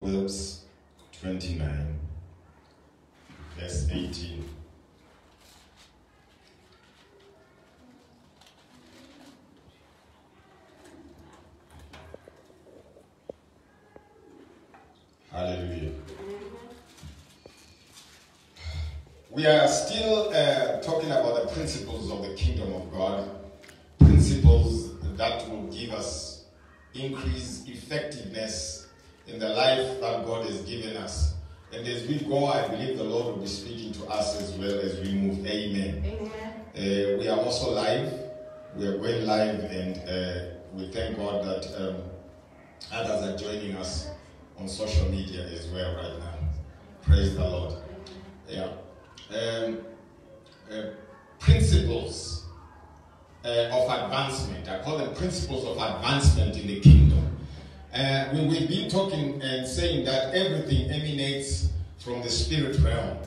Proverbs 29, verse 18. Hallelujah. We are still talking about the principles of the kingdom of God, principles that will give us increased effectiveness in the life that God has given us. And as we go, I believe the Lord will be speaking to us as well as we move. Amen. Amen. We are also live. We are going live, and we thank God that others are joining us on social media as well right now. Praise the Lord. Yeah. Principles of advancement. I call them principles of advancement in the kingdom. We've been talking and saying that everything emanates from the spirit realm.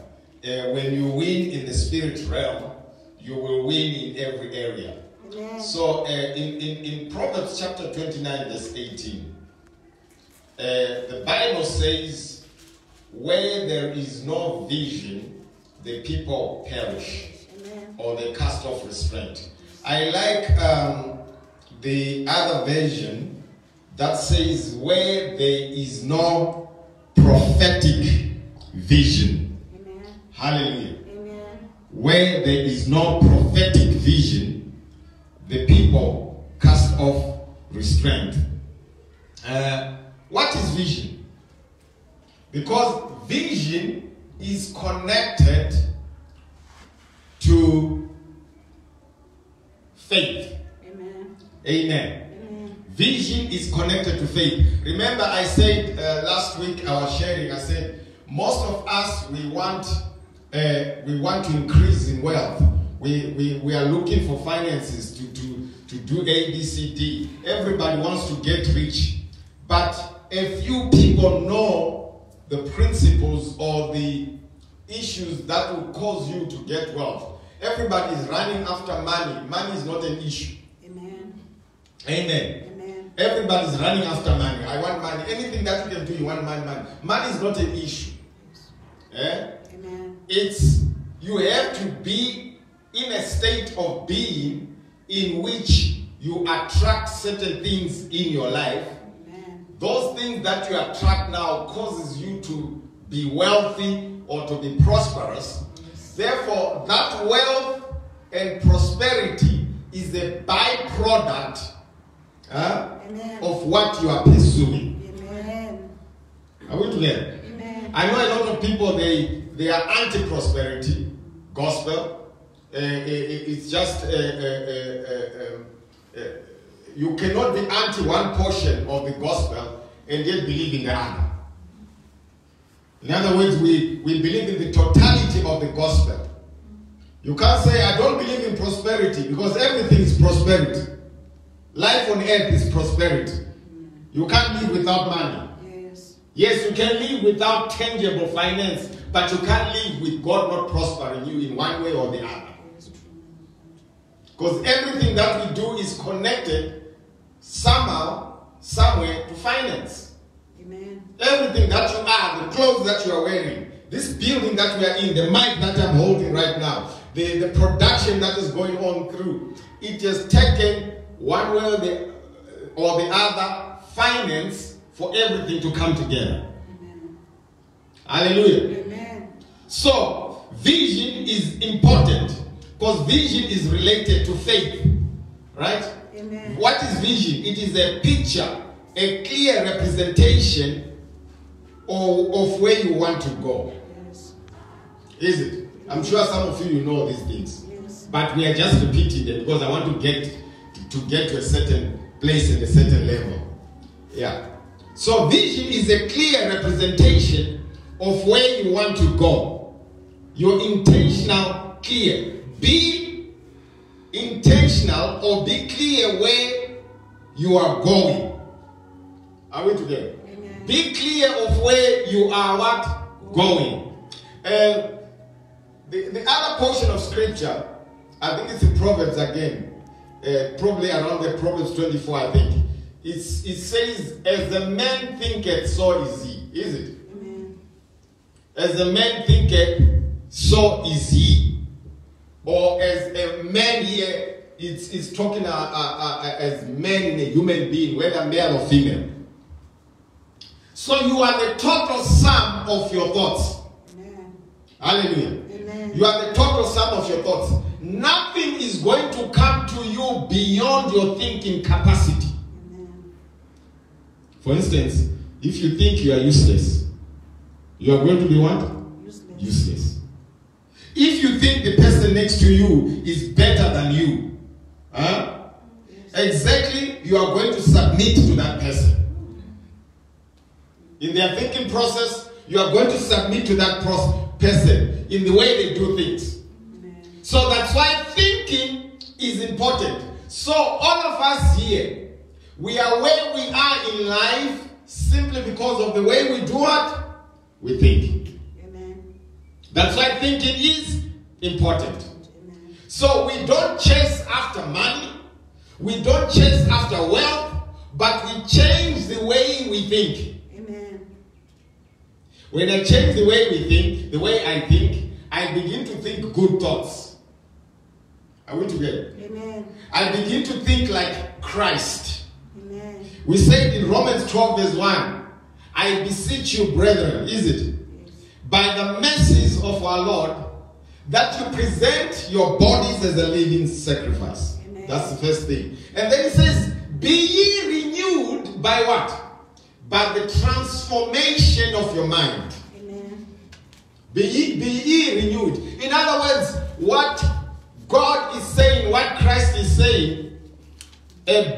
When you win in the spirit realm, you will win in every area. Yeah. So in Proverbs chapter 29, verse 18, the Bible says, where there is no vision, the people perish. Amen. Or they cast off restraint. I like the other version that says, where there is no prophetic vision. Amen. Hallelujah. Amen. Where there is no prophetic vision, the people cast off restraint. What is vision? Because vision is connected to faith. Amen. Amen. Vision is connected to faith. Remember, I said last week, I was sharing, I said, most of us, we want to increase in wealth. We are looking for finances to do A, B, C, D. Everybody wants to get rich. But a few people know the principles or the issues that will cause you to get wealth. Everybody is running after money. Money is not an issue. Amen. Amen. Everybody's running after money. I want money. Anything that you can do, you want money. Money is not an issue. Amen. It's, you have to be in a state of being in which you attract certain things in your life. Amen. Those things that you attract now causes you to be wealthy or to be prosperous. Yes. Therefore, that wealth and prosperity is a byproduct of what you are pursuing. Amen. Are we together? Amen. I know a lot of people, they are anti-prosperity gospel. It's just you cannot be anti one portion of the gospel and yet believe in the other. In other words, we believe in the totality of the gospel. You can't say, I don't believe in prosperity, because everything is prosperity. Life on earth is prosperity. You can't live without money. Yes, you can live without tangible finance, but you can't live with God not prospering you in one way or the other. Because everything that we do is connected somehow, somewhere to finance. Amen. Everything that you are, the clothes that you are wearing, this building that we are in, the mic that I'm holding right now, the production that is going on through, it has taken one way or the other finance for everything to come together. Amen. Hallelujah. Amen. So, vision is important because vision is related to faith. Right? Amen. What is vision? It is a picture, a clear representation of where you want to go. Yes. Is it? I'm sure some of you know these things. Yes. But we are just repeating them because I want to get to a certain place and a certain level. Yeah. So vision is a clear representation of where you want to go. You're intentional, clear. Be intentional or be clear where you are going. Are we together? Amen. Be clear of where you are what? Going. And the other portion of scripture, I think it's in Proverbs again. Probably around the Proverbs 24, I think. It says, as the man thinketh, so is he. Is it? Amen. As a man thinketh, so is he. Or as a man here, it's talking as man in a human being, whether male or female. So you are the total sum of your thoughts. Amen. Hallelujah. Amen. You are the total sum of your thoughts. Nothing is going to come to you beyond your thinking capacity. Amen. For instance, if you think you are useless, you are going to be what? Useless. If you think the person next to you is better than you, exactly, you are going to submit to that person. In their thinking process, you are going to submit to that person in the way they do things. Amen. So that's why thinking is important. So all of us here, we are where we are in life simply because of the way we do what? We think. Amen. That's why thinking is important. Amen. So we don't chase after money. We don't chase after wealth. But we change the way we think. Amen. When I change the way we think, the way I think, I begin to think good thoughts. Are we together? Amen. I begin to think like Christ. Amen. We said in Romans 12 verse 1, I beseech you, brethren, is it? Yes. By the mercies of our Lord, that you present your bodies as a living sacrifice. Amen. That's the first thing. And then it says, be ye renewed by what? By the transformation of your mind. Amen. Be ye renewed. In other words, what God is saying, what Christ is saying,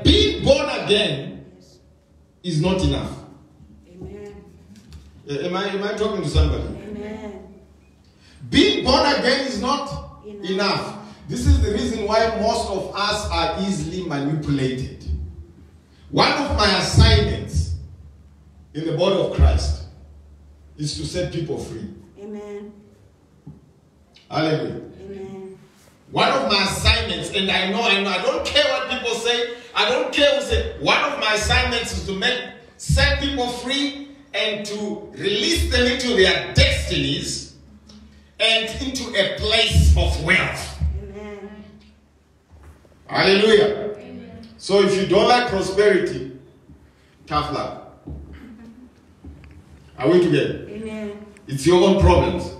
being born again is not enough. Amen. Am I talking to somebody? Amen. Being born again is not enough. This is the reason why most of us are easily manipulated. One of my assignments in the body of Christ is to set people free. Amen. Hallelujah. Amen. One of my assignments, and I know, I don't care what people say, I don't care who say, one of my assignments is to set people free and to release them into their destinies and into a place of wealth. Amen. Hallelujah. Amen. So if you don't like prosperity, tough luck. Are we together? Amen. It's your own problems.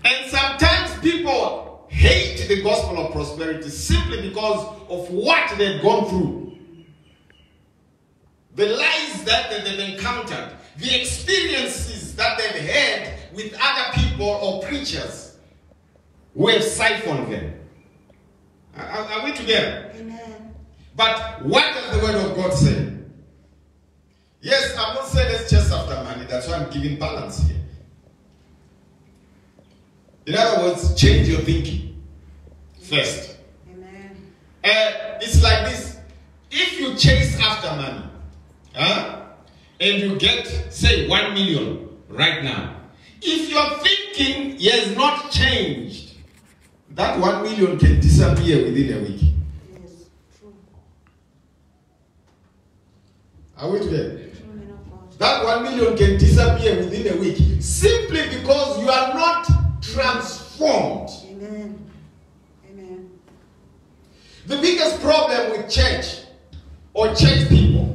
And sometimes people hate the gospel of prosperity simply because of what they've gone through. The lies that they've encountered. The experiences that they've had with other people or preachers who have siphoned them. Are we together? Amen. But what does the word of God say? Yes, I'm not saying let's chase after money. That's why I'm giving balance here. In other words, change your thinking first. Amen. It's like this. If you chase after money, and you get, say, 1 million right now, if your thinking has not changed, that 1 million can disappear within a week. Yes, true. Are we together? True. That 1 million can disappear within a week simply because you are not transformed. Amen. Amen. The biggest problem with church or church people,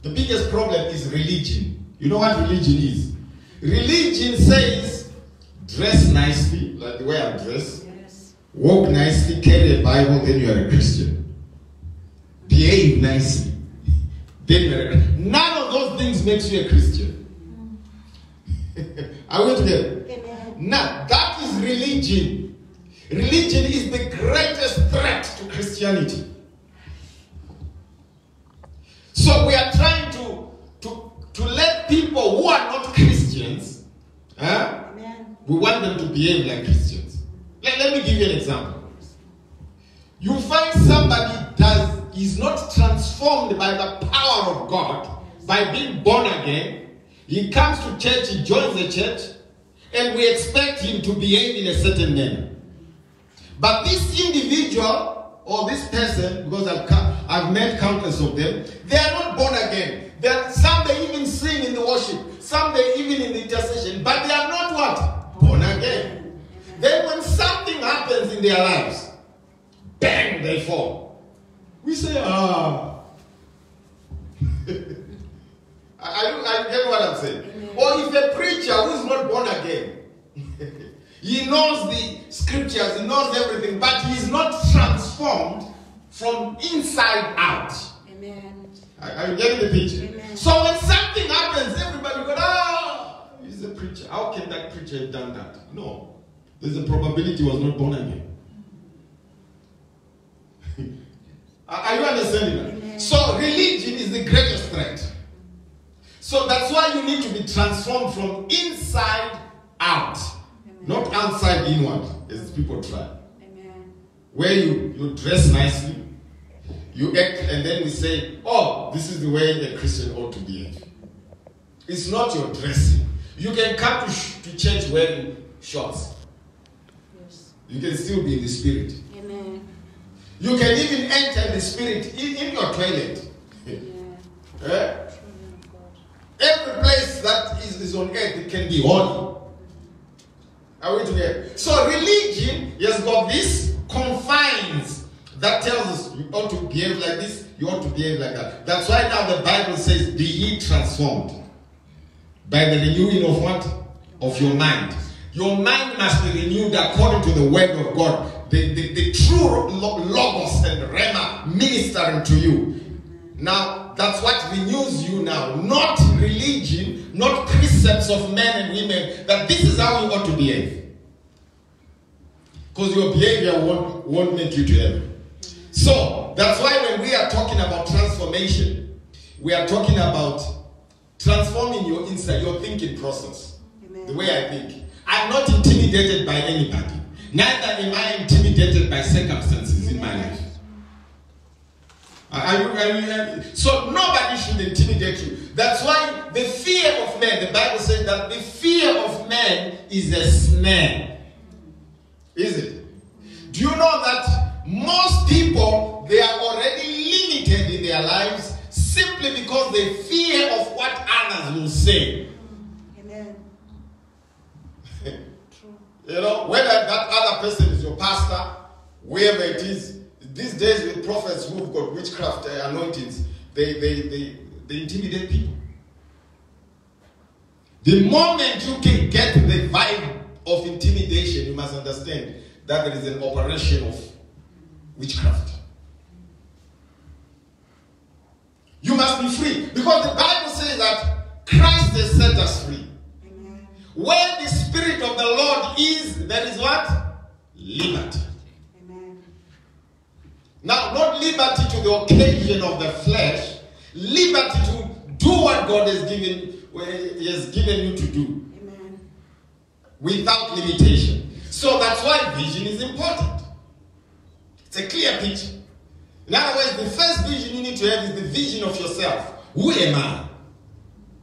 the biggest problem is religion. You know what religion is? Religion says, dress nicely, like the way I dress. Yes. Walk nicely, carry a Bible, then you are a Christian. Behave nicely, then you are a Christian. None of those things makes you a Christian. Are we together? Amen. Now, that is religion. Religion is the greatest threat to Christianity. So we are trying to let people who are not Christians, we want them to behave like Christians. Let me give you an example. You find somebody is not transformed by the power of God, by being born again. He comes to church, he joins the church, and we expect him to behave in a certain manner. But this individual or this person, because I've met countless of them, they are not born again. Some they even sing in the worship. someday even in the intercession, but they are not what? Born again. Then when something happens in their lives, bang, they fall. We say, Are you getting what I'm saying? Or if a preacher who is not born again, he knows the scriptures, he knows everything, but he is not transformed from inside out. Amen. Are you getting the picture? Amen. So when something happens, everybody goes, he's a preacher. How can that preacher have done that? No. There's a probability he was not born again. Are you understanding that? Amen. So religion is the greatest threat. So that's why you need to be transformed from inside out. Amen. Not outside inward, as people try. Amen. Where you dress nicely, you act, and then we say, oh, this is the way a Christian ought to behave. It's not your dressing. You can come to church wearing shorts. Yes. You can still be in the spirit. Amen. You can even enter the spirit in your toilet. Yeah. Every place that is on earth, it can be holy. Are we together? So religion has got these confines that tells us you ought to behave like this, you ought to behave like that. That's why now the Bible says, be ye transformed by the renewing of what? Of your mind. Your mind must be renewed according to the word of God. The true logos and rhema ministering to you. Now, that's what renews you now. Not religion, not precepts of men and women, that this is how you ought to behave. Because your behavior won't make you to heaven. So, that's why when we are talking about transformation, we are talking about transforming your inside, your thinking process. Amen. The way I think. I'm not intimidated by anybody. Neither am I intimidated by circumstances in my life. So nobody should intimidate you. That's why the fear of man, the Bible says that the fear of man is a snare. Is it? Do you know that most people, they are already limited in their lives simply because they fear of what others will say? Amen. You know, whether that other person is your pastor, wherever it is. These days with prophets who've got witchcraft anointings, they intimidate people. The moment you can get the vibe of intimidation, you must understand that there is an operation of witchcraft. You must be free. Because the Bible says that Christ has set us free. Amen. Where the Spirit of the Lord is, there is what? Liberty. Now, not liberty to the occasion of the flesh, liberty to do what God has given you to do. Amen. Without limitation. So that's why vision is important. It's a clear picture. In other words, the first vision you need to have is the vision of yourself. Who am I?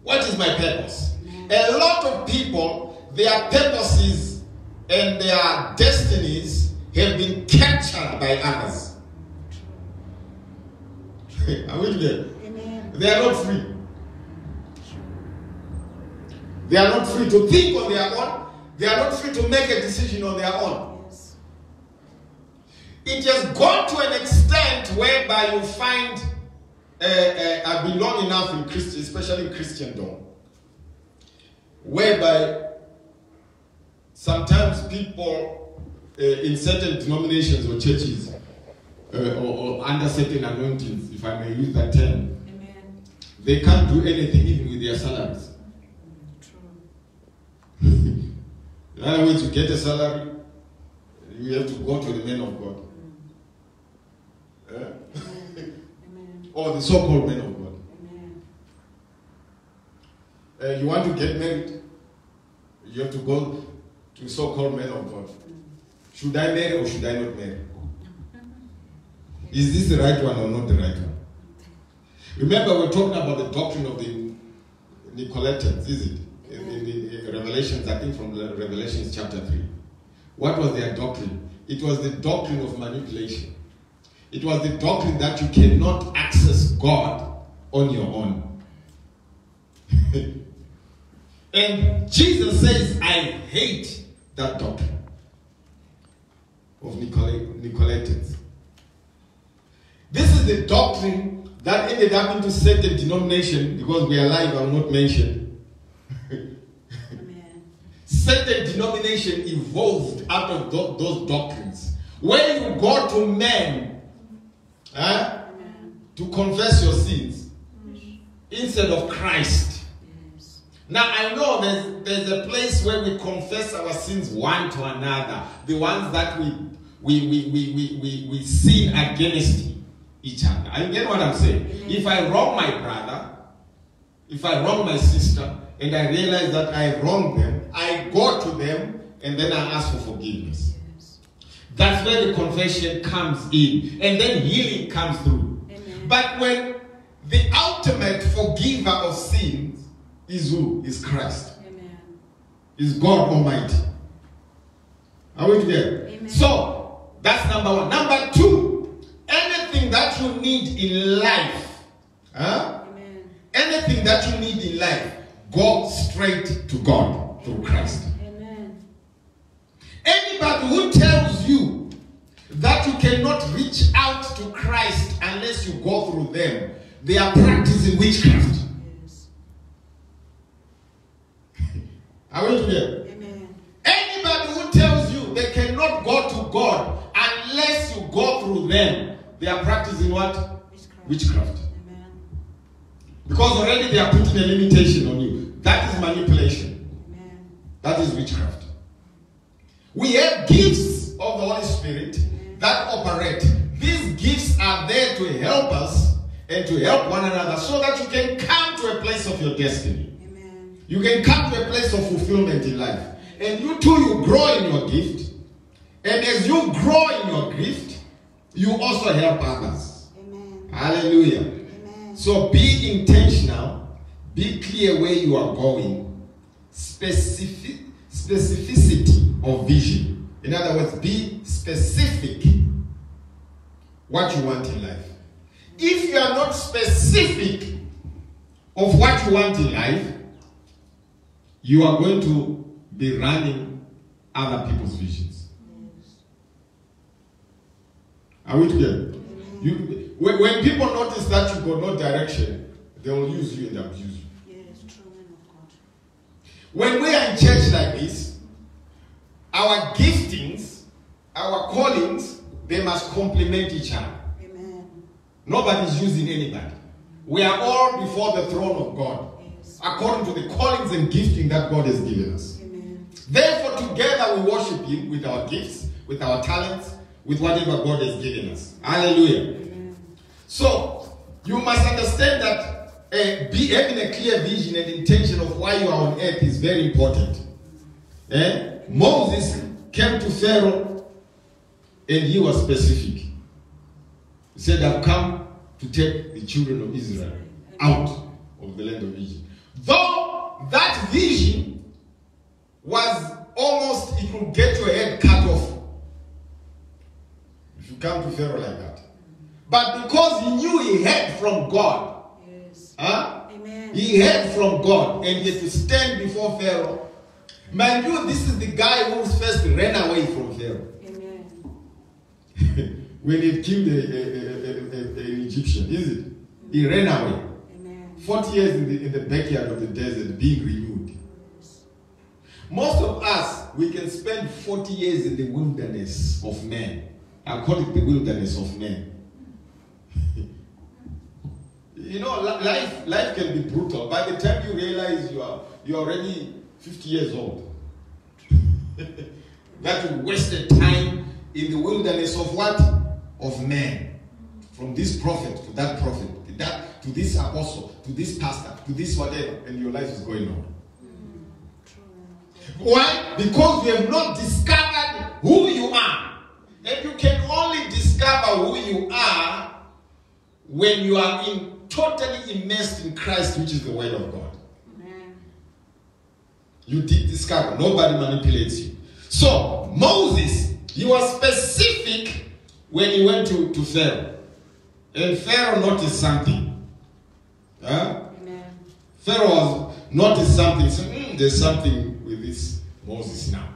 What is my purpose? Amen. A lot of people, their purposes and their destinies have been captured by others. Are we there? Amen. They are not free. They are not free to think on their own. They are not free to make a decision on their own. Yes. It has gone to an extent whereby you find I belong enough in Christian, especially in Christendom, whereby sometimes people in certain denominations or churches or under certain anointings, if I may use that term, amen, they can't do anything even with their salaries. True. In other words, you get a salary, you have to go to the men of God. Amen. Or the so-called men of God. Amen. You want to get married, you have to go to so-called men of God. Should I marry or should I not marry? Is this the right one or not the right one? Remember, we're talking about the doctrine of the Nicolaitans, is it? In Revelations, I think from Revelations chapter 3. What was their doctrine? It was the doctrine of manipulation. It was the doctrine that you cannot access God on your own. And Jesus says, I hate that doctrine of Nicolaitans. This is the doctrine that ended up into certain denomination, because we are alive, I will not mention. Amen. Certain denomination evolved out of those doctrines. When you go to men to confess your sins instead of Christ. Yes. Now I know there's a place where we confess our sins one to another. The ones that we sin against each other. You get what I'm saying? If I wrong my brother, if I wrong my sister, and I realize that I wronged them, I go to them and then I ask for forgiveness. Yes. That's where the confession comes in, and then healing comes through. Amen. But when the ultimate forgiver of sins is who? Is Christ. Amen. Is God Almighty. Are we together? Amen. So, that's number one. Number two, anything that you need in life, Amen. anything that you need in life, go straight to God through Christ. Amen. Anybody who tells you that you cannot reach out to Christ unless you go through them, they are practicing witchcraft. Yes. Are we together? Amen. Anybody who tells you they cannot go to God unless you go through them, they are practicing what? Witchcraft. Amen. Because already they are putting a limitation on you. That is manipulation. Amen. That is witchcraft. We have gifts of the Holy Spirit that operate. These gifts are there to help us and to help one another so that you can come to a place of your destiny. Amen. You can come to a place of fulfillment in life. And you too, you grow in your gift. And as you grow in your gift, you also help others. Amen. Hallelujah. Amen. So be intentional. Be clear where you are going. Specificity of vision. In other words, be specific what you want in life. If you are not specific of what you want in life, you are going to be running other people's visions. Yes. Are we together? When people notice that you got no direction, they will use you and abuse you. Yes, true man of God. When we are in church like this, our giftings, our callings, they must complement each other. Amen. Nobody's using anybody. We are all before the throne of God, Yes. according to the callings and gifting that God has given us. Amen. Therefore, together we worship Him with our gifts, with our talents, with whatever God has given us. Hallelujah. Amen. So, you must understand that having a clear vision and intention of why you are on earth is very important. Moses came to Pharaoh and he was specific. He said, I've come to take the children of Israel out of the land of Egypt. Though that vision was almost, it could get your head cut off if you come to Pharaoh like that. But because he knew he heard from God, Yes. Amen. He heard from God and he had to stand before Pharaoh. Mind you, this is the guy who first ran away from Pharaoh. Amen. When he killed an Egyptian, is it? He ran away. Amen. 40 years in the backyard of the desert being renewed. Yes. Most of us, we can spend 40 years in the wilderness of man. I call it the wilderness of man. You know, life can be brutal. By the time you realize you're already 50 years old. That you wasted time in the wilderness of what? Of man. From this prophet to that prophet, to this apostle, to this pastor, to this whatever, and your life is going on. Why? Because you have not discovered who you are. And you can only discover who you are when you are totally immersed in Christ, which is the Word of God. Amen. You did discover. Nobody manipulates you. So, Moses, he was specific when he went to Pharaoh. And Pharaoh noticed something. Amen. Pharaoh noticed something. He said, there's something with this Moses now.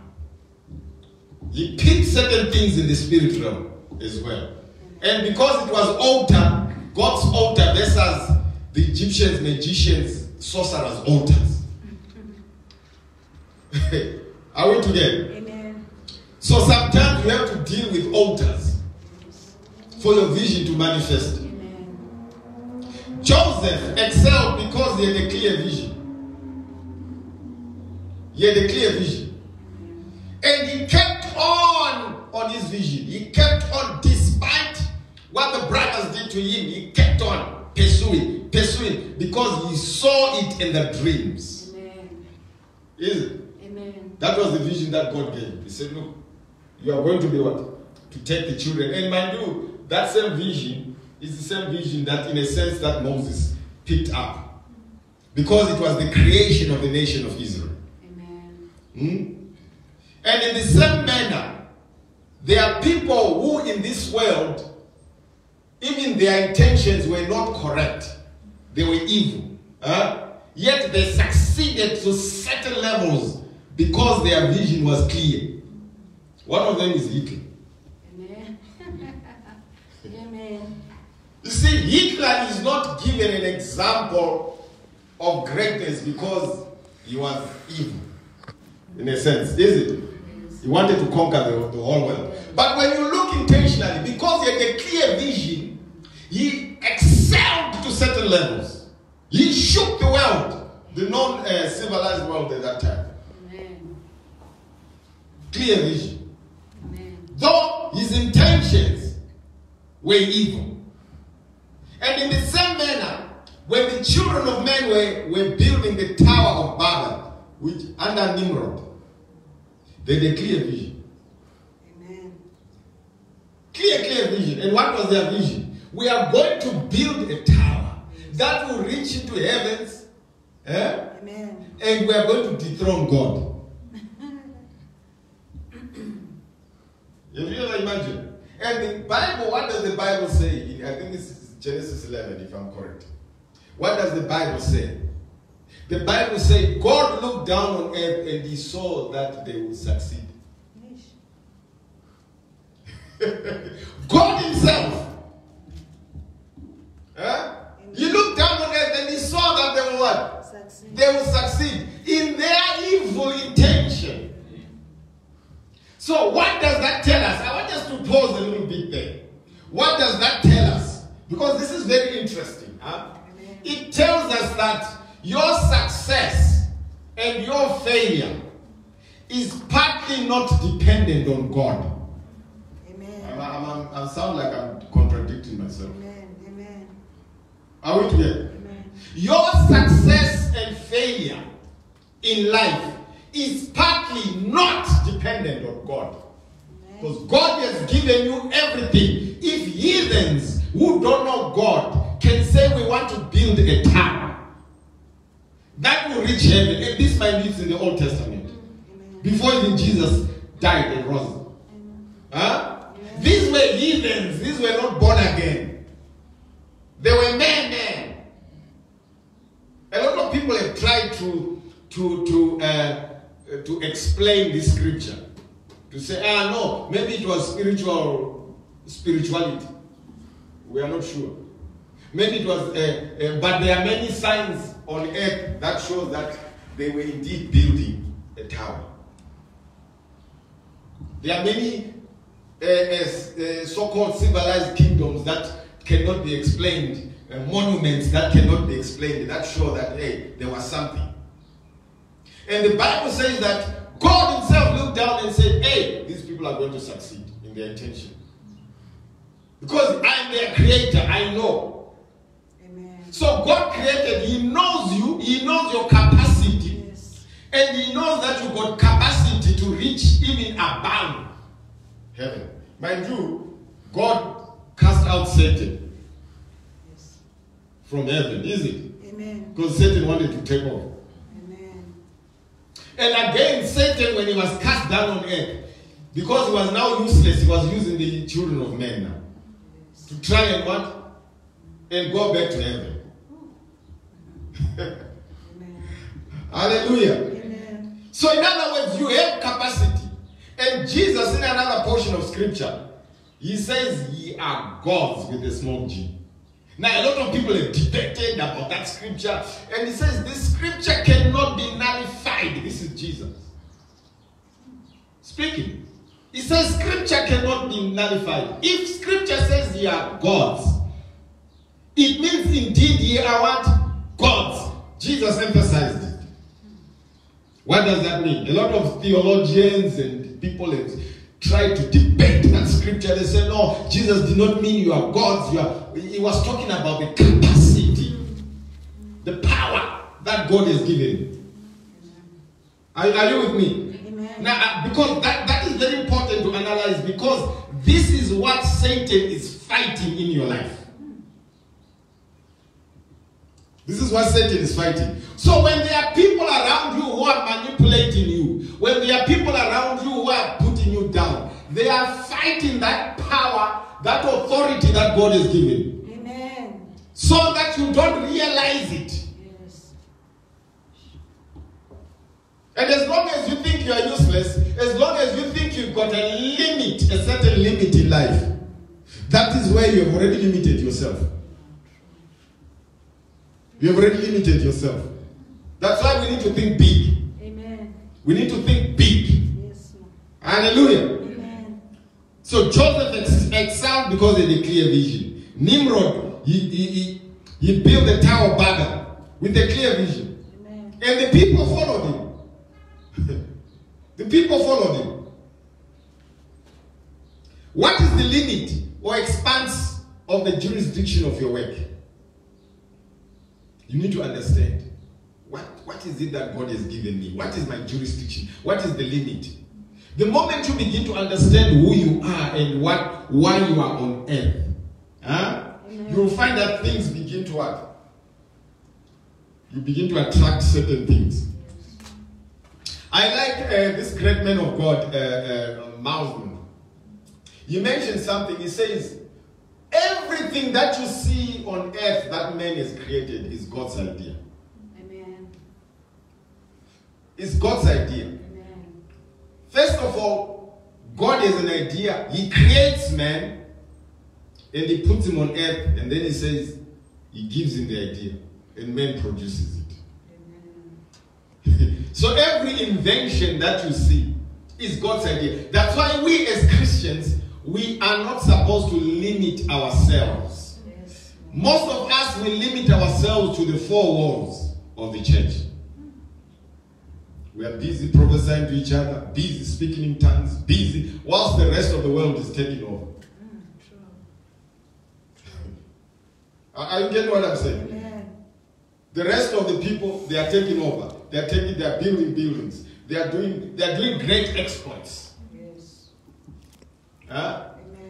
He picked certain things in the spirit realm as well. And because it was altar, God's altar versus the Egyptians, magicians, sorcerers' altars. Are we together? Amen. So sometimes you have to deal with altars for your vision to manifest. Amen. Joseph excelled because he had a clear vision. He had a clear vision. And he kept on his vision. He kept on despite what the brothers did to him. He kept on pursuing, because he saw it in the dreams. Amen. Is it? Amen. That was the vision that God gave him. He said, look, you are going to be what? To take the children. And mind you, that same vision is the same vision that in a sense that Moses picked up. Because it was the creation of the nation of Israel. Amen. And in the same manner, there are people who in this world, even their intentions were not correct. They were evil. Yet they succeeded to certain levels because their vision was clear. One of them is Hitler. Amen. Amen. You see, Hitler is not given an example of greatness because he was evil. In a sense, is it? He wanted to conquer the whole world. But when you look intentionally, because he had a clear vision, he excelled to certain levels. He shook the world, the non-civilized world at that time. Amen. Clear vision. Amen. Though his intentions were evil. And in the same manner, when the children of men were building the Tower of Babel, which under Nimrod, they had a clear vision. Amen. Clear vision. And what was their vision? We are going to build a tower that will reach into heavens. Amen. And we are going to dethrone God. Have you ever imagined? And the Bible, what does the Bible say? I think it's Genesis 11, if I'm correct. What does the Bible say? The Bible says God looked down on earth and he saw that they would succeed. God himself. He looked down on earth and he saw that they will what? Succeed. They will succeed in their evil intention. So what does that tell us? I want us to pause a little bit there. What does that tell us? Because this is very interesting. It tells us that your success and your failure is partly not dependent on God. Amen. I sound like I'm contradicting myself. Amen. Amen. Are we together? Amen. Your success and failure in life is partly not dependent on God. Because God has given you everything. If heathens who don't know God can say we want to build a tower that will reach heaven, and this might be in the Old Testament, before even Jesus died and rose. These were heathens. These were not born again. They were men. A lot of people have tried to explain this scripture. To say, no, maybe it was spirituality. We are not sure. Maybe it was, but there are many signs on earth that show that they were indeed building a tower. There are many so-called civilized kingdoms that cannot be explained, monuments that cannot be explained, that show that, hey, there was something. And the Bible says that God himself looked down and said, hey, these people are going to succeed in their intention. Because I'm their creator, I know. Amen. So God created, he knows you, he knows your capacity. Yes. And he knows that you got capacity to reach even above heaven. Mind you, God cast out Satan from heaven, is it? Amen. Because Satan wanted to take over. Amen. And again, Satan, when he was cast down on earth, because he was now useless, he was using the children of men now to try and what? And go back to heaven. Amen. Hallelujah. Amen. So in other words, you have capacity. And Jesus, in another portion of scripture, he says, ye are gods with a small g. Now, a lot of people have debated about that scripture. And he says, this scripture cannot be nullified. This is Jesus speaking. He says, scripture cannot be nullified. If scripture says ye are gods, it means indeed ye are what? Gods. Jesus emphasized it. What does that mean? A lot of theologians and people have tried to debate that scripture. They say, no, Jesus did not mean you are gods. He was talking about the capacity, the power that God has given. Are you with me? Amen. Now, because that is very important to analyze, because this is what Satan is fighting in your life. This is what Satan is fighting. So when there are people around you who are manipulating you, when there are people around you who are putting you down, they are fighting that power, that authority that God has given. Amen. So that you don't realize it. Yes. And as long as you think you are useless, as long as you think you've got a limit, a certain limit in life, that is where you have already limited yourself. You have already limited yourself. That's why we need to think big. Amen. We need to think big. Yes, Lord. Hallelujah. Amen. So Joseph excelled because he had a clear vision. Nimrod, he built the Tower of Babel with a clear vision. Amen. And the people followed him. The people followed him. What is the limit or expanse of the jurisdiction of your work? You need to understand. What is it that God has given me? What is my jurisdiction? What is the limit? The moment you begin to understand who you are and why you are on earth, you will find that things begin to what? You begin to attract certain things. I like this great man of God, Mausman. He mentioned something. He says, everything that you see on earth that man has created is God's idea. Amen. It's God's idea. Amen. First of all, God has an idea. He creates man and he puts him on earth, and then he says, he gives him the idea, and man produces it. Amen. So every invention that you see is God's idea. That's why we as Christians, we are not supposed to limit ourselves. Yes. Most of us will limit ourselves to the four walls of the church. We are busy prophesying to each other, busy speaking in tongues, busy, whilst the rest of the world is taking over. Are you getting what I'm saying? Amen. The rest of the people, they are taking over. They are building buildings. They are doing great exploits. Yes.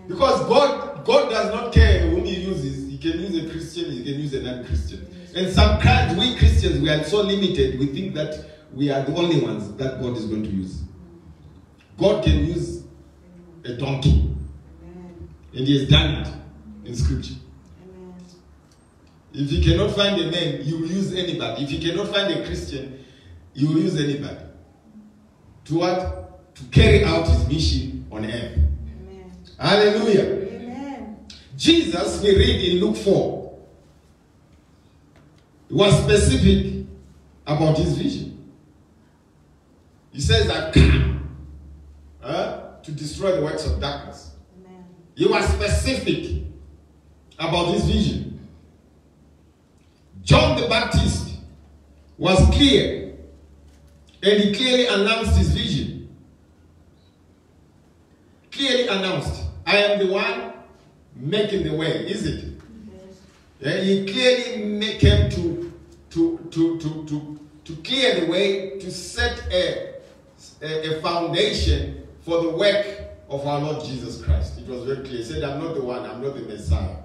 Because God does not care whom he uses. He can use a Christian, he can use a non-Christian. Yes. And sometimes we Christians, we are so limited, we think that we are the only ones that God is going to use. God can use a donkey. Amen. And he has done it in scripture. Amen. If he cannot find a man, he will use anybody. If he cannot find a Christian, he will use anybody. To what? To carry out his mission on earth. Amen. Hallelujah. Amen. Jesus, we read in Luke 4, was specific about his vision. He says that to destroy the works of darkness. Amen. He was specific about his vision. John the Baptist was clear, and he clearly announced his vision. Clearly announced, I am the one making the way, is it? Yes. Yeah, he clearly came to clear the way, to set a foundation for the work of our Lord Jesus Christ. It was very clear. He said, I'm not the one, I'm not the Messiah.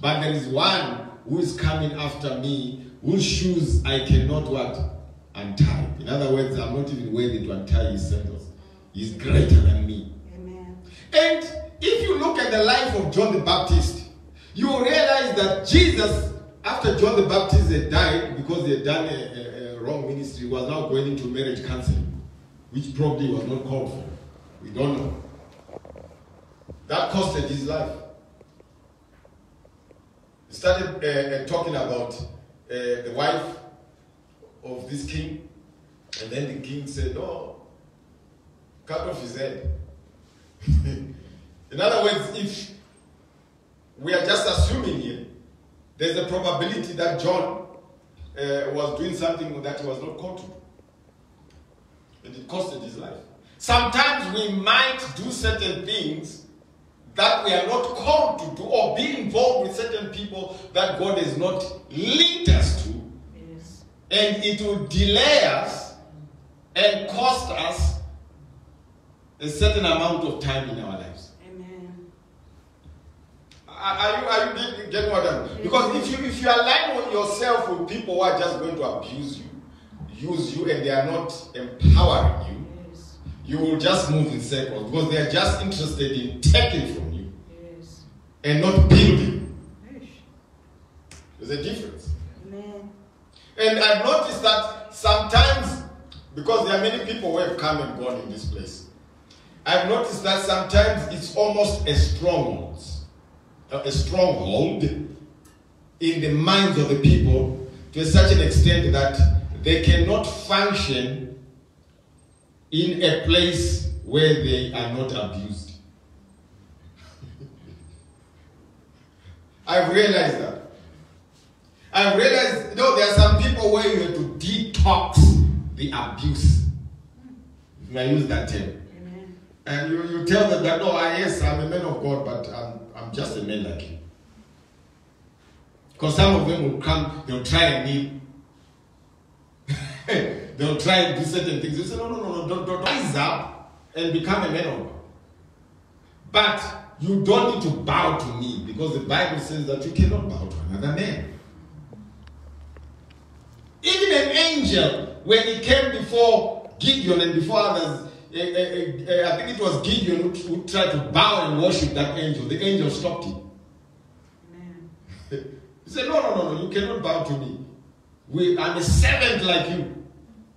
But there is one who is coming after me, whose shoes I cannot what? Untie. In other words, I'm not even worthy to untie his sandals. He's greater than me. Amen. And if you look at the life of John the Baptist, you will realize that Jesus, after John the Baptist had died, because he had done a wrong ministry, was now going into marriage counseling. which probably was not called for. We don't know. That costed his life. He started talking about the wife of this king, and then the king said, "Oh, cut off his head." In other words, if we are just assuming here, there's a probability that John was doing something that he was not called to do. And it costed his life. Sometimes we might do certain things that we are not called to do, or be involved with certain people that God has not linked us to. Yes. And it will delay us and cost us a certain amount of time in our lives. Amen. Are you getting what I mean? Because if you align with yourself with people who are just going to abuse you, use you, and they are not empowering you, Yes. you will just move in circles because they are just interested in taking from you Yes. and not building. Yes. There's a difference. Amen. And I've noticed that sometimes, because there are many people who have come and gone in this place, I've noticed that sometimes it's almost a stronghold in the minds of the people to such an extent that they cannot function in a place where they are not abused. I've realized that. I've realized, there are some people where you have to detox the abuse. If I use that term. Amen. And you tell them that, yes, I'm a man of God, but I'm just a man like you. Because some of them will come, they'll try and need, they'll try and do certain things. They say, no, don't rise up and become a man of God. But you don't need to bow to me, because the Bible says that you cannot bow to another man. Even an angel, when he came before Gideon and before others, I think it was Gideon who tried to bow and worship that angel. The angel stopped him. Amen. He said, no, you cannot bow to me. I'm a servant like you.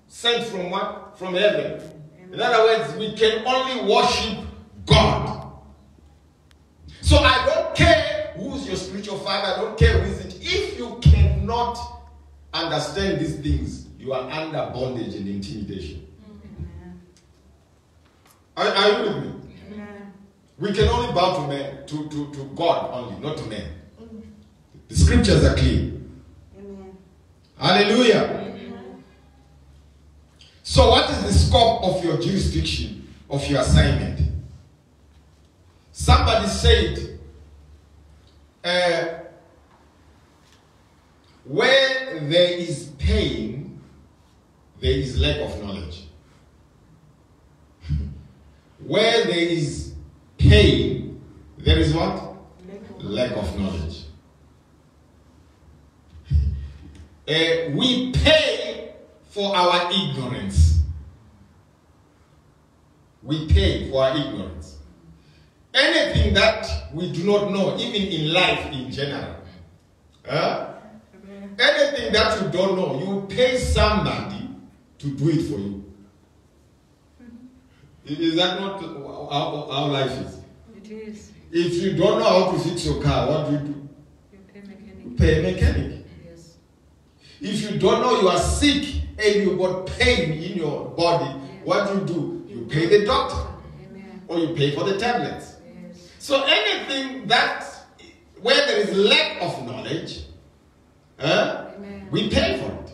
Sent from what? From heaven. Amen. In other words, we can only worship God. So I don't care who's your spiritual father. I don't care who is it. If you cannot understand these things, you are under bondage and intimidation. Amen. Are you with me? Amen. We can only bow to man, to God only, not to man. The scriptures are clear. Amen. Hallelujah. Amen. So what is the scope of your jurisdiction, of your assignment? Somebody said, where there is pain, there is lack of knowledge. Where there is pain, there is what? Lack of knowledge. We pay for our ignorance. We pay for our ignorance. Anything that we do not know, even in life in general, anything that you don't know, you pay somebody to do it for you. Is that not how life is? It is. If you don't know how to fix your car, what do? You pay mechanic. You pay a mechanic. Yes. If you don't know you are sick and you got pain in your body, what do? You pay the doctor. Amen. Or you pay for the tablets. Yes. So anything that, where there is lack of knowledge, we pay for it.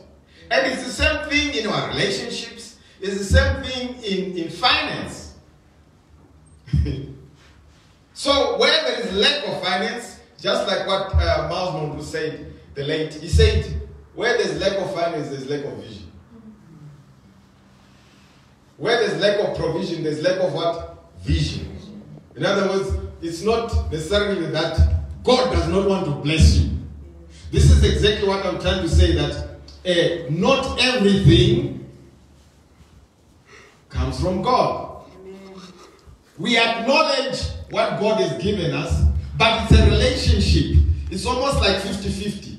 And it's the same thing in our relationships. It's the same thing in finance. So where there is lack of finance, just like what Miles Monroe said, the late, he said, where there's lack of finance, there's lack of vision. Where there's lack of provision, there's lack of what? Vision. In other words, it's not necessarily that God does not want to bless you. This is exactly what I'm trying to say, that not everything comes from God. Amen. We acknowledge what God has given us, but it's a relationship. It's almost like 50-50,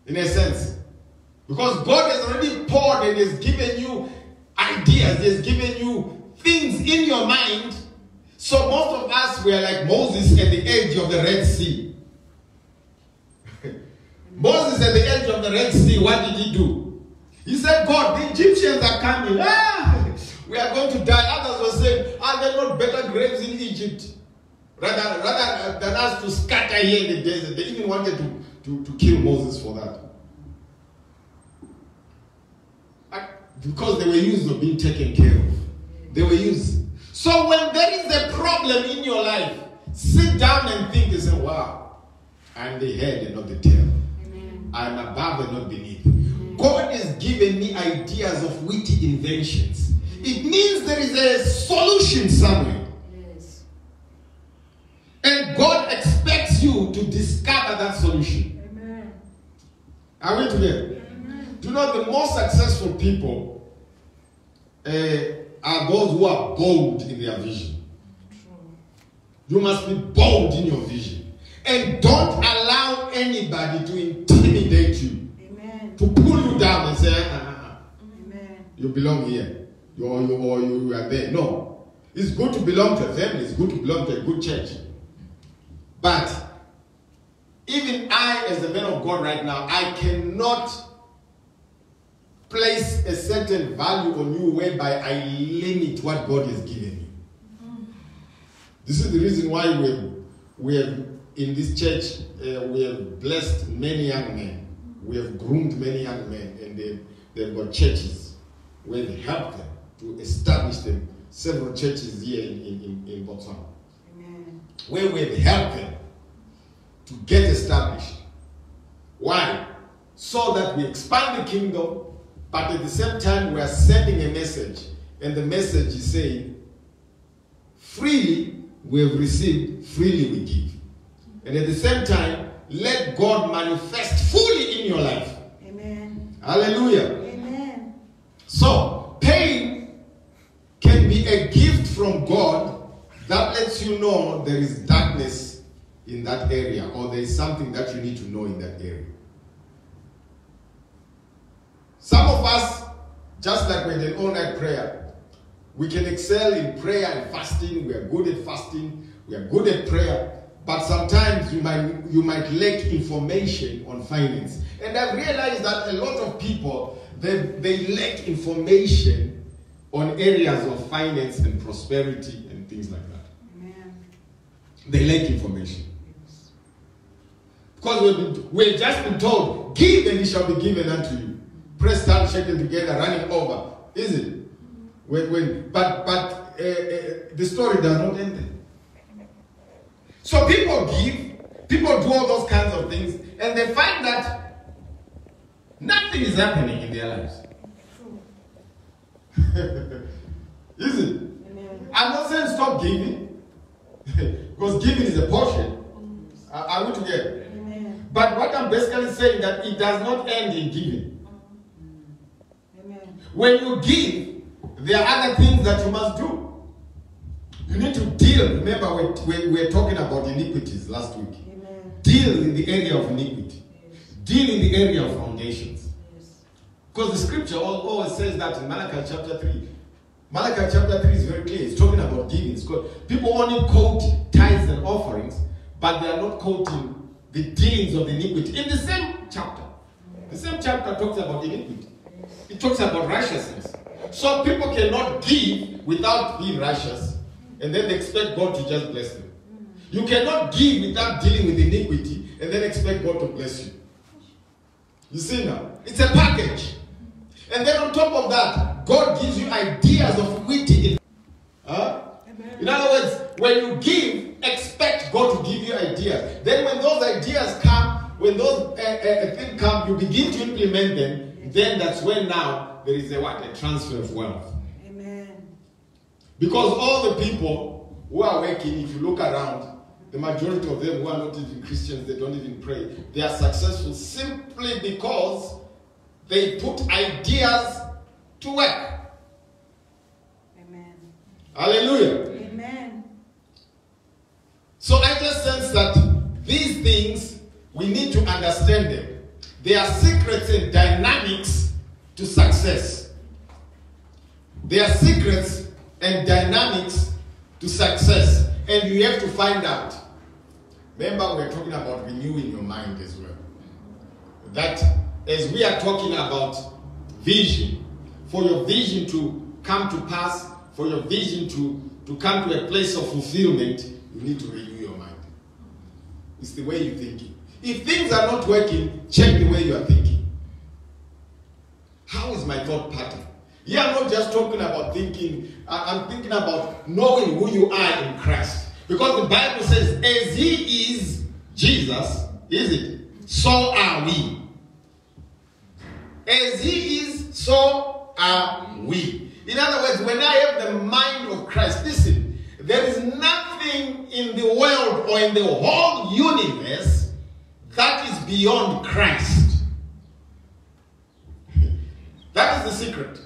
in a sense. Because God has already poured and has given you ideas. He has given you things in your mind. So most of us were like Moses at the edge of the Red Sea. Moses at the edge of the Red Sea, what did he do? He said, God, the Egyptians are coming. We are going to die. Others were saying, are there not better graves in Egypt? Rather than us to scatter here in the desert. They even wanted to kill Moses for that. Because they were used to being taken care of. They were used. So when there is a problem in your life, sit down and think and say, wow, I'm the head and not the tail. Amen. I'm above and not beneath. Amen. God has given me ideas of witty inventions. It means there is a solution somewhere. Yes. And God expects you to discover that solution. Amen. Are we together? Amen. Do you know the most successful people are those who are bold in their vision. You must be bold in your vision. And don't allow anybody to intimidate you. Amen. To pull you down and say, Amen. You belong here. You are there. No. It's good to belong to a family. It's good to belong to a good church. But even I, as a man of God right now, I cannot place a certain value on you whereby I limit what God has given you. This is the reason why we have in this church, we have blessed many young men. We have groomed many young men, and they've got churches where we help them to establish them. Several churches here in Botswana. Amen. Where we've helped them to get established. Why? So that we expand the kingdom, but at the same time we are sending a message, and the message is saying, freely we have received, freely we give. And at the same time, let God manifest fully in your life. Amen. Hallelujah. Amen. So, pain can be a gift from God that lets you know there is darkness in that area, or there is something that you need to know in that area. Some of us, just like with an all-night prayer, we can excel in prayer and fasting. We are good at fasting. We are good at prayer. But sometimes you might lack information on finance. And I've realized that a lot of people, they lack information on areas of finance and prosperity and things like that. Amen. They lack information. Yes. Because we've just been told, give and it shall be given unto you. Press down, shaken together, running over. Is it? But the story does not end there. So people give, people do all those kinds of things, and they find that nothing is happening in their lives. Is it? Amen. I'm not saying stop giving, because giving is a portion. Are we together? Amen. But what I'm basically saying that it does not end in giving. When you give, there are other things that you must do. You need to deal. Remember, we were talking about iniquities last week. Amen. Deal in the area of iniquity. Yes. Deal in the area of foundations. Yes. Because the scripture always says that in Malachi chapter 3. Malachi chapter 3 is very clear. It's talking about giving. People only quote tithes and offerings, but they are not quoting the dealings of iniquity. In the same chapter. The same chapter talks about iniquity. It talks about righteousness. So people cannot give without being righteous, and then they expect God to just bless them. You cannot give without dealing with iniquity, and then expect God to bless you. You see now? It's a package. And then on top of that, God gives you ideas of witty. In other words, when you give, expect God to give you ideas. Then when those ideas come, when those things come, you begin to implement them. Then that's when now there is a transfer of wealth. Amen. Because all the people who are working, if you look around, the majority of them who are not even Christians, they don't even pray. They are successful simply because they put ideas to work. Amen. Hallelujah. Amen. So I just sense that these things, we need to understand them. There are secrets and dynamics to success. There are secrets and dynamics to success, and you have to find out. Remember, we're talking about renewing your mind as well. That as we are talking about vision, for your vision to come to pass, for your vision to come to a place of fulfillment, you need to renew your mind. It's the way you're thinking. If things are not working, check the way you are thinking. How is my thought pattern? Yeah, I'm not just talking about thinking, I'm thinking about knowing who you are in Christ. Because the Bible says, as he is Jesus, is it? So are we. As he is, so are we. In other words, when I have the mind of Christ, listen, there is nothing in the world or in the whole universe that is beyond Christ. That is the secret.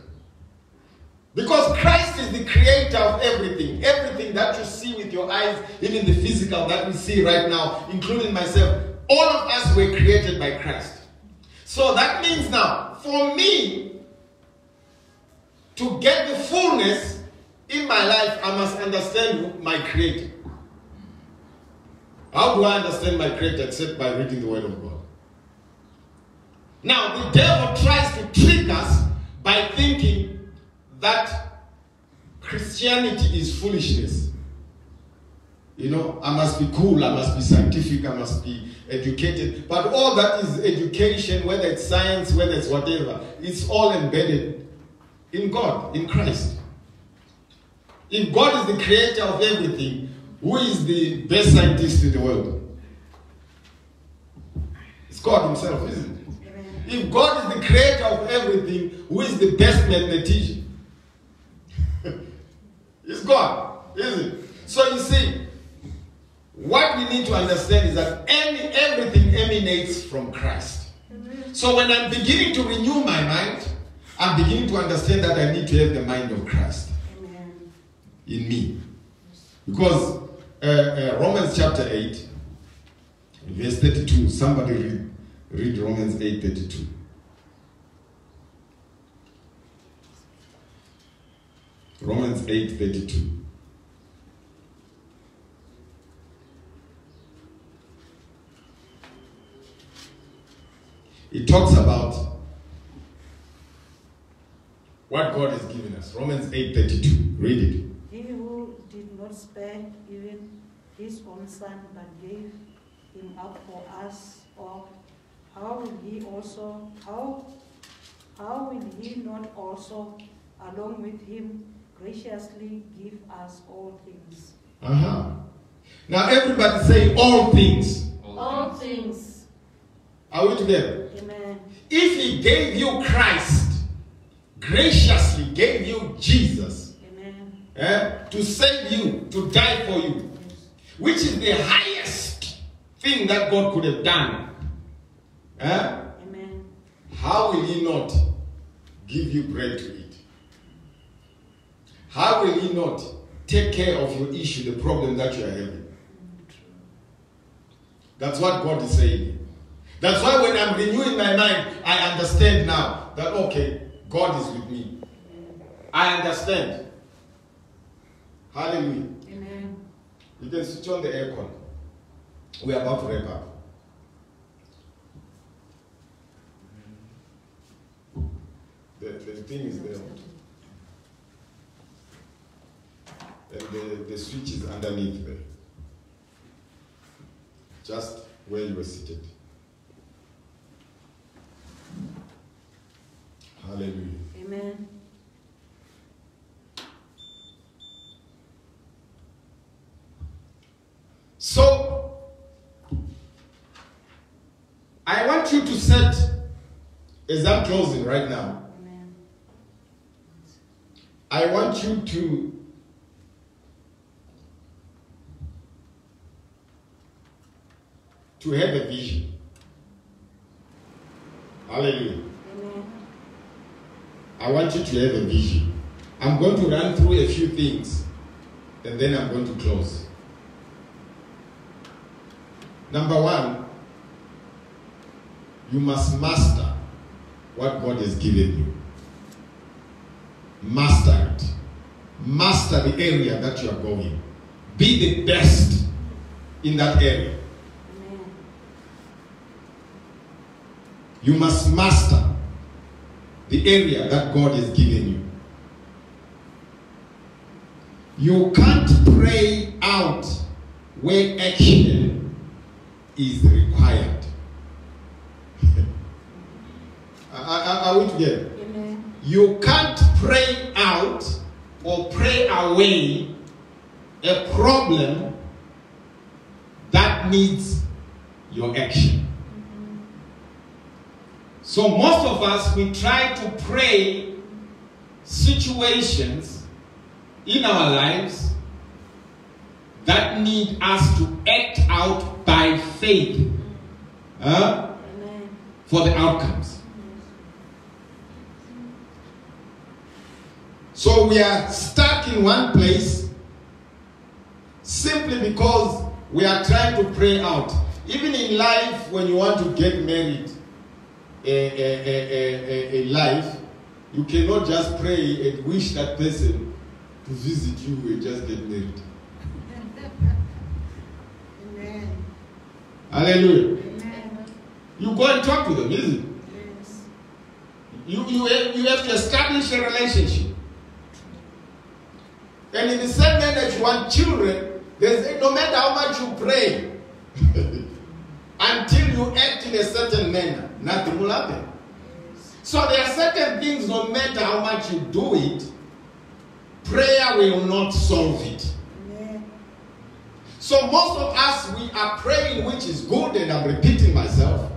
Because Christ is the creator of everything. Everything that you see with your eyes, even the physical that we see right now, including myself, all of us were created by Christ. So that means now, for me to get the fullness in my life, I must understand my Creator. How do I understand my Creator except by reading the Word of God? Now, the devil tries to trick us by thinking that Christianity is foolishness. You know, I must be cool, I must be scientific, I must be educated. But all that is education, whether it's science, whether it's whatever, it's all embedded in God, in Christ. If God is the creator of everything, who is the best scientist in the world? It's God himself, isn't it? If God is the creator of everything, who is the best mathematician? It's God, isn't it? So you see, what we need to understand is that everything emanates from Christ. So when I'm beginning to renew my mind, I'm beginning to understand that I need to have the mind of Christ in me. Because Romans chapter 8, verse 32, somebody read Romans 8:32. Romans 8:32. It talks about what God has given us. Romans 8:32. Read it. He who did not spare even his own son, but gave him up for us all, how will he not also, along with him, graciously give us all things? Now everybody say all things. All things. Are we together? Amen. If he gave you Christ, graciously gave you Jesus, amen, to save you, to die for you, yes, which is the highest thing that God could have done, amen, how will he not give you bread to eat? How will he not take care of your issue, the problem that you are having? That's what God is saying. That's why when I'm renewing my mind, I understand now that, okay, God is with me. I understand. Hallelujah. Amen. You can switch on the aircon. We're about to wrap up. The thing is there. And the switch is underneath there. Just where you were seated. Hallelujah. Amen. So, I want you to set, as I'm closing right now, Amen, I want you to have a vision. Hallelujah. amen, I want you to have a vision. I'm going to run through a few things and then I'm going to close. Number one, you must master what God has given you. Master it. Master the area that you are going. Be the best in that area. Amen. You must master the area that God has given you. You can't pray out where action is required. Are we together? Amen. You can't pray out or pray away a problem that needs your action. So most of us, we try to pray situations in our lives that need us to act out by faith for the outcomes. So we are stuck in one place simply because we are trying to pray out. Even in life, when you want to get married in life, you cannot just pray and wish that person to visit you and just get married. Amen. Hallelujah. Amen. You go and talk to them, isn't it? Yes. You have to establish a relationship. And in the same way that you want children, no matter how much you pray, until you act in a certain manner, nothing will happen. So there are certain things, no matter how much you do it, prayer will not solve it. Amen. So most of us, we are praying, which is good, and I'm repeating myself.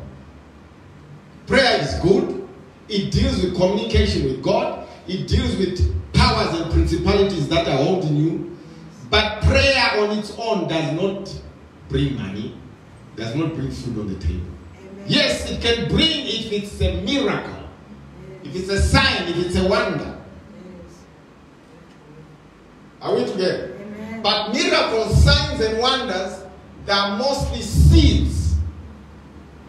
Prayer is good. It deals with communication with God. It deals with powers and principalities that are holding you. But prayer on its own does not bring money, does not bring food on the table. Amen. Yes, it can bring if it's a miracle, if it's a sign, if it's a wonder. Yes. Are we together? Amen. But miracles, signs, and wonders, they are mostly seeds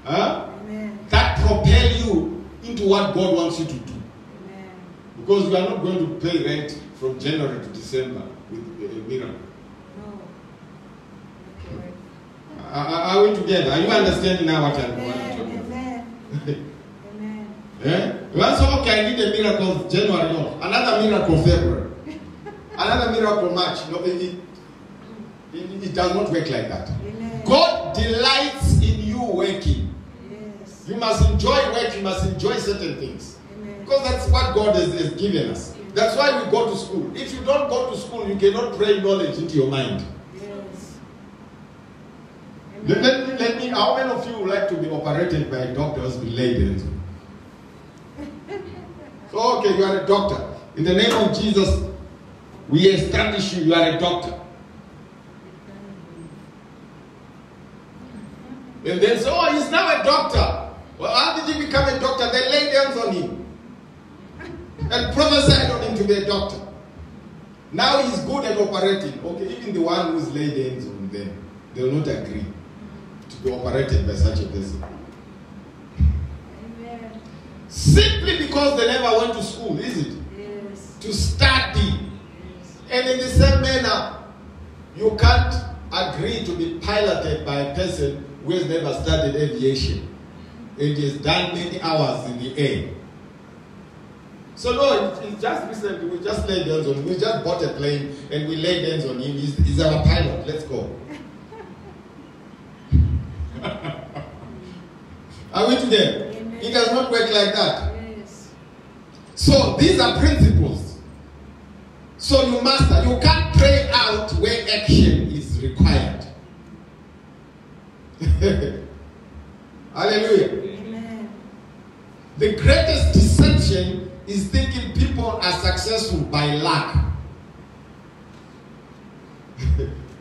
Amen. that propel you into what God wants you to do. Amen. Because you are not going to pay rent from January to December with a miracle. No. Okay. Are we together? Are you understanding now what I'm talking Amen. about? Amen. Yeah? Once, okay, I need a miracle January, no. Another miracle February. Another miracle March. No, it does not work like that. Amen. God delights in you working. Yes. You must enjoy work, you must enjoy certain things. Amen. Because that's what God has given us. That's why we go to school. If you don't go to school, you cannot pray knowledge into your mind. Yes. Let me, how many of you would like to be operated by doctors with laid hands? So, okay, you are a doctor. In the name of Jesus, we establish you are a doctor. And then say, oh, he's now a doctor. Well, how did he become a doctor? They laid hands on him and prophesied on him to be a doctor. Now he's good at operating. Okay, even the one who's laid hands on them, they will not agree to be operated by such a person. Amen. Simply because they never went to school, is it? Yes. To study. Yes. And in the same manner, you can't agree to be piloted by a person who has never studied aviation and has done many hours in the air. So no, it's just recently, we just laid hands on him. We just bought a plane and we laid hands on him. He's our pilot. Let's go. Are we together? Amen. It does not work like that. Yes. So these are principles. So you master. You can't pray out where action is required. Hallelujah. Amen. The greatest deception is thinking people are successful by luck.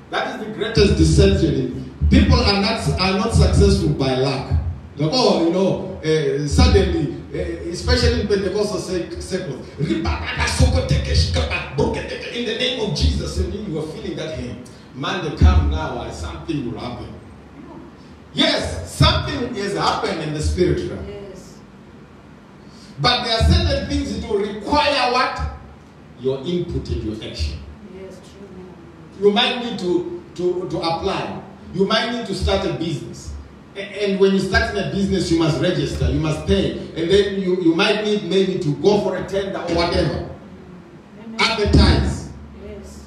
That is the greatest deception. People are not successful by luck. Like, oh, you know, suddenly, especially in Pentecostal circles, in the name of Jesus, and you are feeling that, hey, man, they come now, something will happen. Yes, something has happened in the spirit realm. Yes. But there are certain things it will require what? your input and your action. Yes, true. You might need to apply. You might need to start a business. And when you start a business, you must register, you must pay. And then you might need maybe to go for a tender or whatever. Advertise. Yes.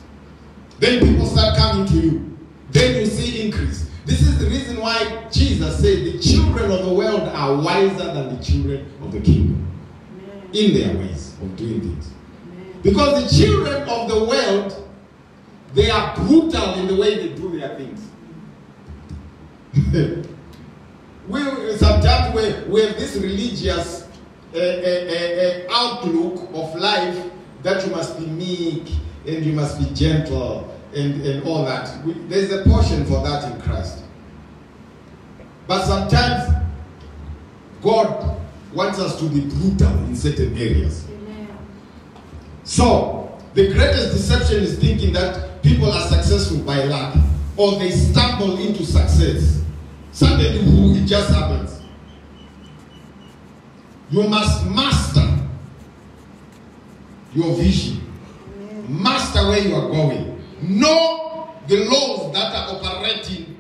Then people start coming to you. Then you see increase. This is the reason why Jesus said the children of the world are wiser than the children of the kingdom. Amen. In their ways of doing things. Amen. Because the children of the world, they are brutal in the way they do their things. Sometimes we have this religious outlook of life that you must be meek and you must be gentle and all that. There's a portion for that in Christ. But sometimes God wants us to be brutal in certain areas. Amen. So, the greatest deception is thinking that people are successful by luck or they stumble into success. Suddenly, it just happens. You must master your vision. Amen. Master where you are going. Know the laws that are operating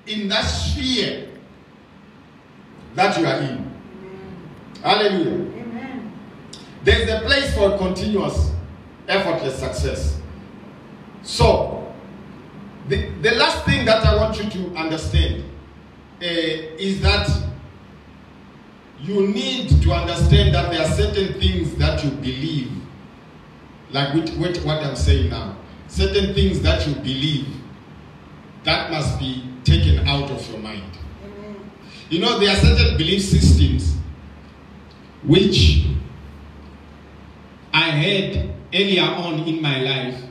in that sphere that you are in. Amen. Hallelujah. Amen. There's a place for continuous, effortless success. So, the last thing that I want you to understand is that you need to understand that there are certain things that you believe, like with what I'm saying now. Certain things that you believe that must be taken out of your mind. Amen. You know, there are certain belief systems which I had earlier on in my life,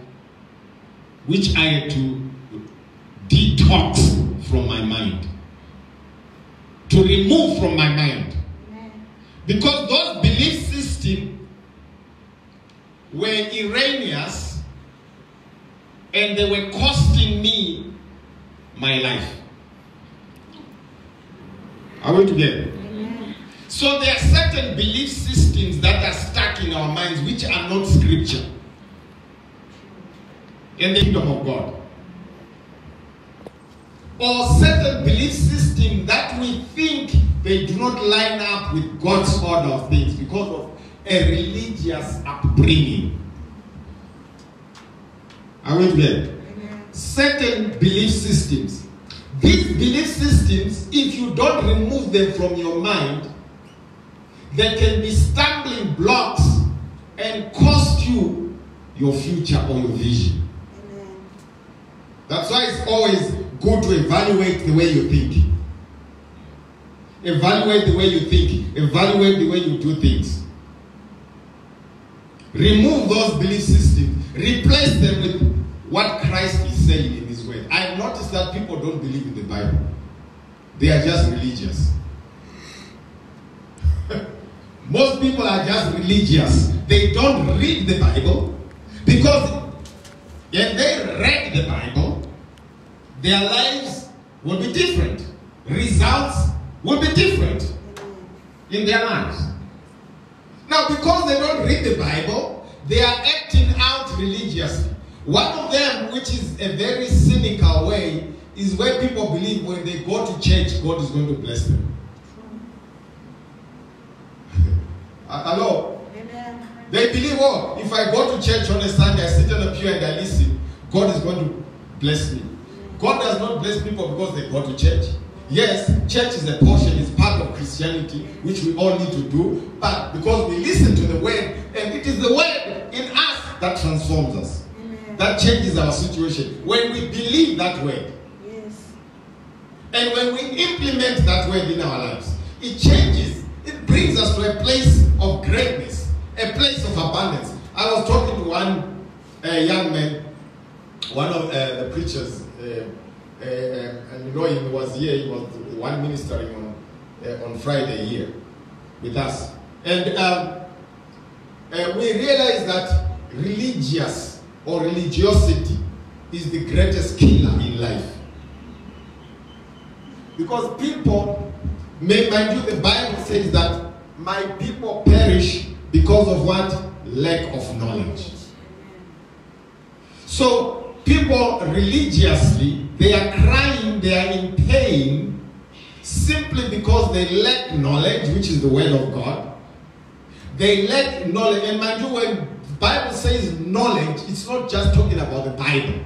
which I had to detox from my mind, to remove from my mind. Amen. Because those belief systems were erroneous and they were costing me my life. Are we together? Amen. So there are certain belief systems that are stuck in our minds which are not scripture in the kingdom of God. Or certain belief systems that we think they do not line up with God's order of things because of a religious upbringing. Are we together? Amen. Certain belief systems. These belief systems, if you don't remove them from your mind, they can be stumbling blocks and cost you your future or your vision. Amen. That's why it's always good to evaluate the way you think. Evaluate the way you think. Evaluate the way you do things. Remove those belief systems. Replace them with what Christ is saying in His word. I've noticed that people don't believe in the Bible. They are just religious. Most people are just religious. They don't read the Bible because if they read the Bible, their lives will be different. Results will be different in their lives. Now, because they don't read the Bible, they are acting out religiously. One of them, which is a very cynical way, is where people believe when they go to church, God is going to bless them. Hello? Amen. They believe, oh, if I go to church on a Sunday, I sit on a pew and I listen, God is going to bless me. God does not bless people because they go to church. Yes, church is a portion, it's part of Christianity, which we all need to do, but because we listen to the word, and it is the word in us that transforms us. Amen. That changes our situation. When we believe that word, Yes. and when we implement that word in our lives, it changes. It brings us to a place of greatness, a place of abundance. I was talking to one young man, one of the preachers, and you know he was here, he was the one ministering on Friday here with us. And we realized that religious or religiosity is the greatest killer in life. Because people, mind you, the Bible says that my people perish because of what? Lack of knowledge. So people religiously, they are crying, they are in pain, simply because they lack knowledge, which is the word of God. They lack knowledge. And mind you, when the Bible says knowledge, it's not just talking about the Bible.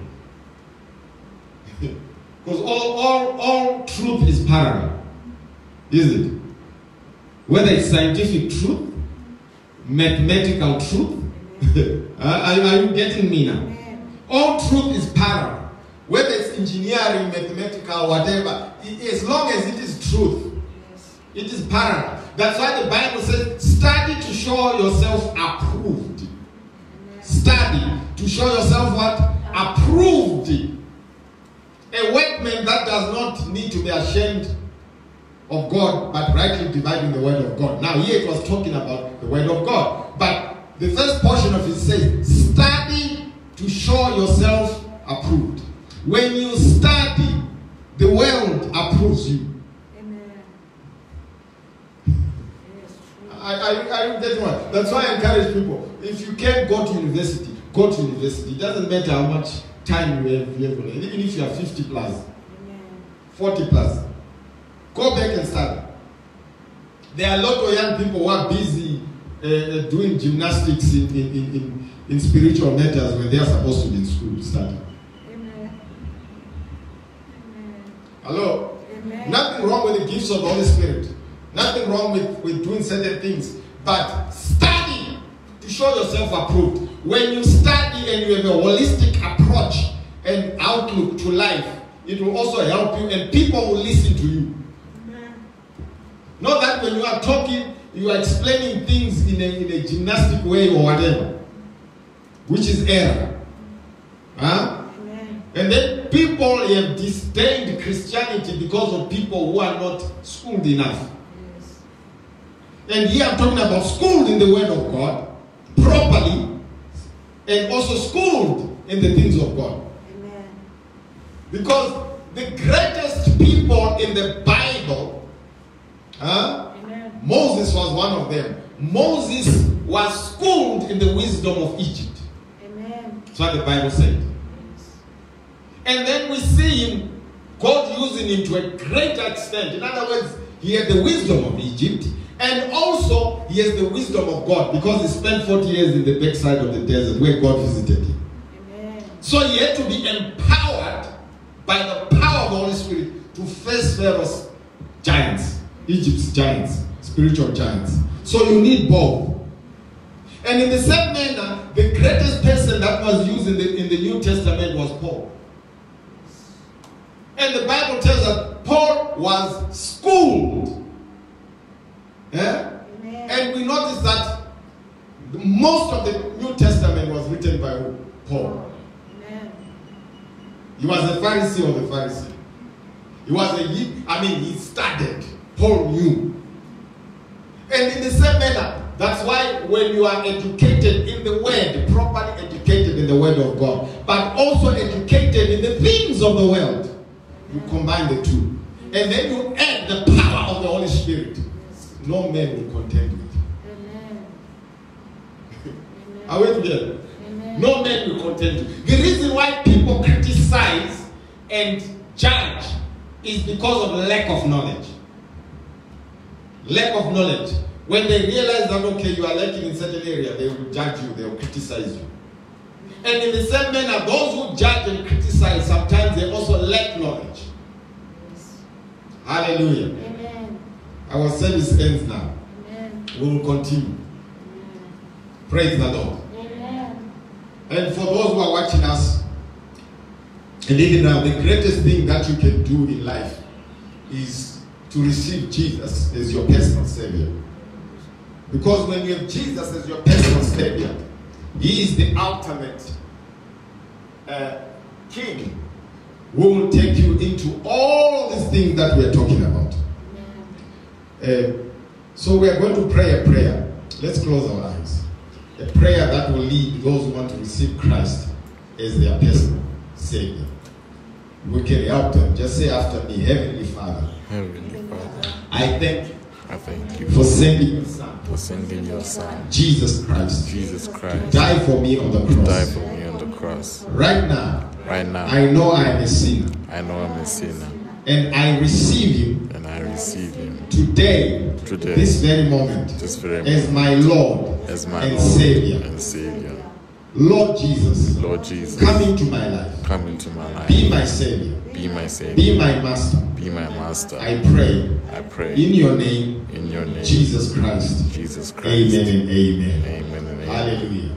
Because all truth is parallel. Is it? Whether it's scientific truth, mathematical truth. Are you getting me now? All truth is parallel. Whether it's engineering, mathematical, whatever, as long as it is truth, it is parallel. That's why the Bible says, study to show yourself approved. Study to show yourself what? Approved. A workman that does not need to be ashamed of God, but rightly dividing the word of God. Now here it was talking about the word of God. But the first portion of it says, study to show yourself approved. When you study, the world approves you. Are you getting what? That's why I encourage people. If you can't go to university, go to university. It doesn't matter how much time you have. Even if you are 50 plus, 40 plus, go back and study. There are a lot of young people who are busy doing gymnastics in spiritual matters when they are supposed to be in school studying. Hello? Amen. Nothing wrong with the gifts of the Holy Spirit. Nothing wrong with doing certain things. But study to show yourself approved. When you study and you have a holistic approach and outlook to life, it will also help you and people will listen to you. Amen. Not that when you are talking, you are explaining things in a gymnastic way or whatever, which is error. Huh? And then people have disdained Christianity because of people who are not schooled enough. Yes. And here I'm talking about schooled in the word of God properly and also schooled in the things of God. Amen. Because the greatest people in the Bible, Moses was one of them. Moses was schooled in the wisdom of Egypt. Amen. That's what the Bible said. And then we see him, God using him to a greater extent. In other words, he had the wisdom of Egypt, and also he has the wisdom of God, because he spent 40 years in the backside of the desert where God visited him. Amen. So he had to be empowered by the power of the Holy Spirit to face Pharaoh's giants, Egypt's giants, spiritual giants. So you need both. And in the same manner, the greatest person that was used in the New Testament was Paul. And the Bible tells us Paul was schooled. Yeah? And we notice that most of the New Testament was written by who? Paul. Amen. He was a Pharisee of the Pharisee. He studied. Paul knew. And in the same manner, that's why when you are educated in the word, properly educated in the word of God, but also educated in the things of the world, you combine the two. And then you add the power of the Holy Spirit. No man will contend with you. Amen. Are we together? Amen. No man will contend with you. The reason why people criticize and judge is because of lack of knowledge. Lack of knowledge. When they realize that, okay, you are lacking in certain area, they will judge you, they will criticize you. And in the same manner, those who judge and criticize, sometimes they also lack knowledge. Yes. Hallelujah. Amen. Our service ends now. Amen. We will continue. Amen. Praise the Lord. Amen. And for those who are watching us, and even now, the greatest thing that you can do in life is to receive Jesus as your personal Savior. Because when you have Jesus as your personal Savior, He is the ultimate King who will take you into all these things that we are talking about. So we are going to pray a prayer. Let's close our eyes. A prayer that will lead those who want to receive Christ as their personal Savior. We can help them. Just say after me, Heavenly Father. Heavenly Father. I thank you. I thank you for sending your Son. For sending your Son. Jesus Christ. Jesus Christ. Die for me on the cross. Die for me on the cross. cross. Right now, Right now, I know I am a sinner. I know I'm a sinner. And I receive Him And I receive Him today, Today. this very moment, this very as my Lord as my and Lord Savior. and Savior. Lord Jesus, Lord Jesus, come into my life. come into my life. Be my Savior. Be my Savior. Be my Master. Be my Master. I pray I pray in your name, in your name, Jesus Christ. Jesus Christ. Amen and amen. Amen and amen. Hallelujah.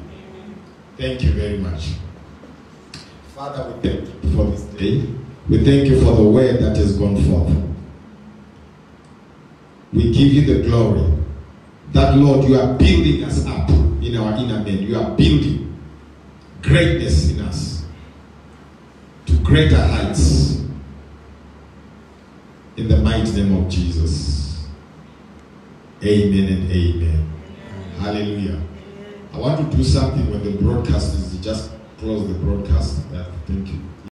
Thank you very much. Father, we thank you for this day. We thank you for the word that has gone forth. We give you the glory that, Lord, you are building us up in our inner man. You are building greatness in us to greater heights in the mighty name of Jesus. Amen and amen. Hallelujah. I want to do something when the broadcast is, just close the broadcast. Thank